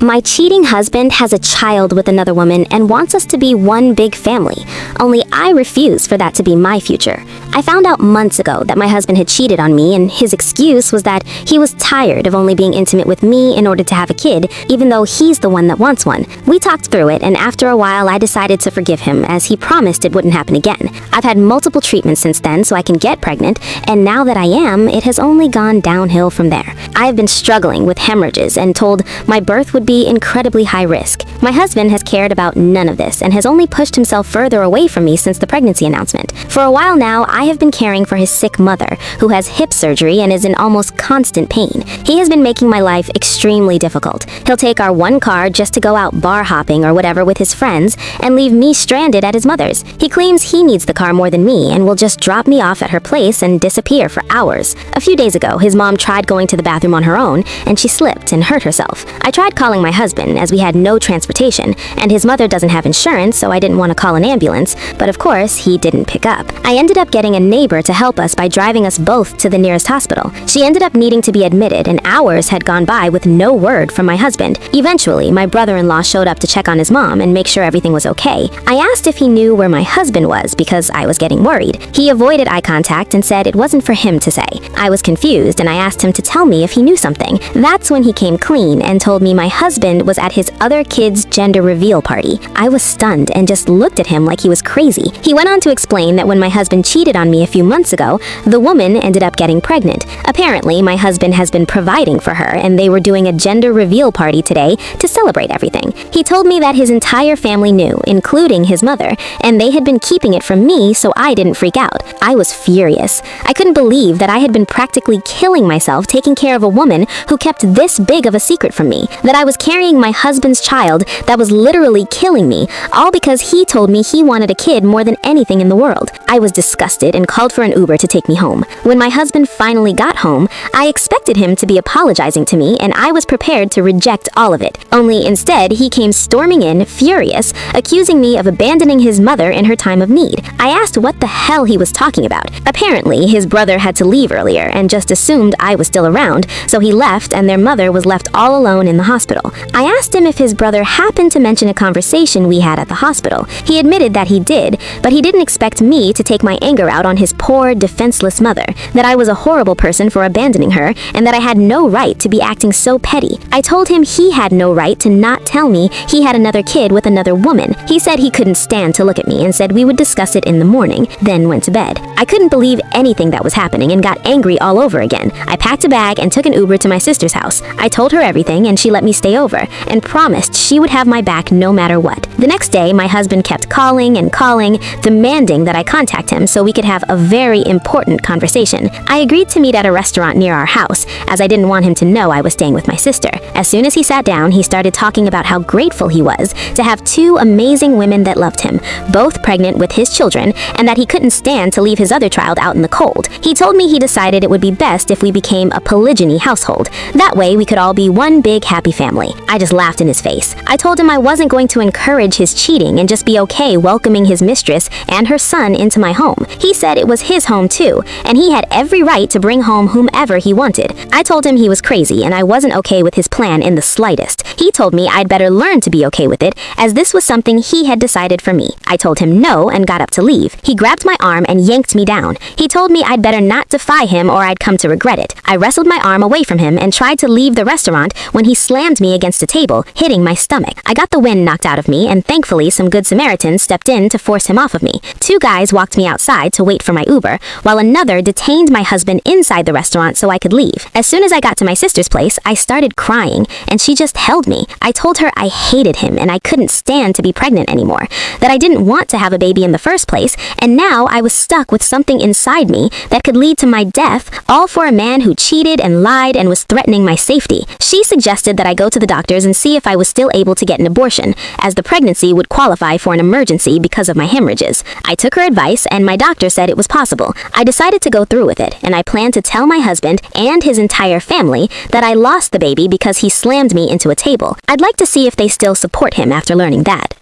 My cheating husband has a child with another woman and wants us to be one big family. Only I refuse for that to be my future. I found out months ago that my husband had cheated on me, and his excuse was that he was tired of only being intimate with me in order to have a kid, even though he's the one that wants one. We talked through it, and after a while I decided to forgive him, as he promised it wouldn't happen again. I've had multiple treatments since then so I can get pregnant, and now that I am, it has only gone downhill from there. I have been struggling with hemorrhages and told my birth would be incredibly high risk. My husband has cared about none of this and has only pushed himself further away from me since the pregnancy announcement. For a while now, I have been caring for his sick mother, who has hip surgery and is in almost constant pain. He has been making my life extremely difficult. He'll take our one car just to go out bar hopping or whatever with his friends and leave me stranded at his mother's. He claims he needs the car more than me and will just drop me off at her place and disappear for hours. A few days ago, his mom tried going to the bathroom on her own and she slipped and hurt herself. I tried calling my husband, as we had no transportation, and his mother doesn't have insurance, so I didn't want to call an ambulance, but of course, he didn't pick up. I ended up getting a neighbor to help us by driving us both to the nearest hospital. She ended up needing to be admitted, and hours had gone by with no word from my husband. Eventually, my brother-in-law showed up to check on his mom and make sure everything was okay. I asked if he knew where my husband was because I was getting worried. He avoided eye contact and said it wasn't for him to say. I was confused, and I asked him to tell me if he knew something. That's when he came clean and told me my husband was at his other kid's gender reveal party. I was stunned and just looked at him like he was crazy. He went on to explain that when my husband cheated on me a few months ago, the woman ended up getting pregnant. Apparently, my husband has been providing for her, and they were doing a gender reveal party today to celebrate everything. He told me that his entire family knew, including his mother, and they had been keeping it from me so I didn't freak out. I was furious. I couldn't believe that I had been practically killing myself taking care of a woman who kept this big of a secret from me, that I was carrying my husband's child that was literally killing me, all because he told me he wanted a kid more than anything in the world. I was disgusted and called for an Uber to take me home. When my husband finally got home, I expected him to be apologizing to me, and I was prepared to reject all of it. Only instead, he came storming in, furious, accusing me of abandoning his mother in her time of need. I asked what the hell he was talking about. Apparently, his brother had to leave earlier and just assumed I was still around, so he left and their mother was left all alone in the hospital. I asked him if his brother happened to mention a conversation we had at the hospital. He admitted that he did, but he didn't expect me to take my anger out on his poor, defenseless mother, that I was a horrible person for abandoning her, and that I had no right to be acting so petty. I told him he had no right to not tell me he had another kid with another woman. He said he couldn't stand to look at me and said we would discuss it in the morning, then went to bed. I couldn't believe anything that was happening and got angry all over again. I packed a bag and took an Uber to my sister's house. I told her everything and she let me stay over and promised she would have my back no matter what. The next day, my husband kept calling and calling, demanding that I contact him so we could have a very important conversation. I agreed to meet at a restaurant near our house, as I didn't want him to know I was staying with my sister. As soon as he sat down, he started talking about how grateful he was to have two amazing women that loved him, both pregnant with his children, and that he couldn't stand to leave his other child out in the cold. He told me he decided it would be best if we became a polygyny household. That way, we could all be one big happy family. I just laughed in his face. I told him I wasn't going to encourage his cheating and just be okay welcoming his mistress and her son into my home. He said it was his home too, and he had every right to bring home whomever he wanted. I told him he was crazy and I wasn't okay with his plan in the slightest. He told me I'd better learn to be okay with it, as this was something he had decided for me. I told him no and got up to leave. He grabbed my arm and yanked me down. He told me I'd better not defy him or I'd come to regret it. I wrestled my arm away from him and tried to leave the restaurant when he slammed me against a table, hitting my stomach. I got the wind knocked out of me, and thankfully some good Samaritans stepped in to force him off of me. Two guys walked me outside to wait for my Uber, while another detained my husband inside the restaurant so I could leave. As soon as I got to my sister's place, I started crying, and she just held me. I told her I hated him and I couldn't stand to be pregnant anymore, that I didn't want to have a baby in the first place, and now I was stuck with something inside me that could lead to my death, all for a man who cheated and lied and was threatening my safety. She suggested that I go to the doctors and see if I was still able to get an abortion, as the pregnancy would qualify for an emergency because of my hemorrhages. I took her advice and my doctor said it was possible. I decided to go through with it, and I planned to tell my husband and his entire family that I lost the baby because he slammed me into a table. I'd like to see if they still support him after learning that.